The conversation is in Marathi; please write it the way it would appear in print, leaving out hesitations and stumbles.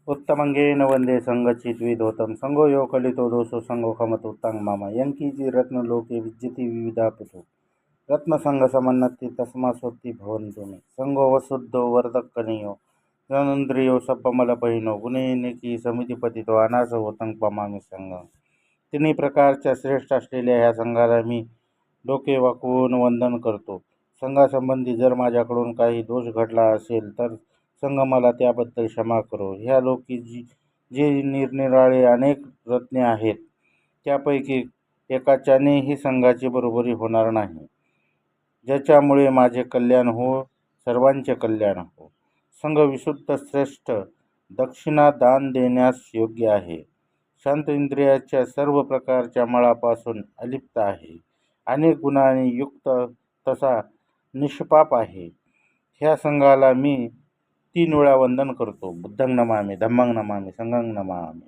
उत्तमंगेन वंदे संगचित्विधोतं संगो यो कलितो दोषो संगो खमतुत्तंग मामा यंकीची रत्नलोके विद्यती विविधापुतो रत्नसंगसमन्नति तस्मास्वत्ति भवन्तु मे संगो वसुद्धो वर्धकनीयो जनन्द्रियो सप्पमलपहिनो गुणेनिकी समितिपतितो अनास होतं पमामी संघ। तिन्ही प्रकारच्या श्रेष्ठ असलेल्या ह्या संघाला मी डोके वाकवून वंदन करतो। संघासंबंधी जर माझ्याकडून काही दोष घडला असेल तर संघ मला त्याबद्दल क्षमा करो। ह्या लोकी जे निरनिराळे अनेक रत्ने आहेत त्यापैकी एकाच्यानेही संघाची बरोबरी होणार नाही, ज्याच्यामुळे माझे कल्याण हो, सर्वांचे कल्याण हो। संघ विशुद्ध, श्रेष्ठ, दक्षिणा दान देण्यास योग्य आहे, शांत, इंद्रियाच्या सर्व प्रकारच्या मळापासून अलिप्त आहे, अनेक गुणांनी युक्त, तसा निष्पाप आहे। ह्या संघाला मी 3 वेळा वंदन करतो। बुद्धं नमामि, धम्मं नमामि, संघं नमामि।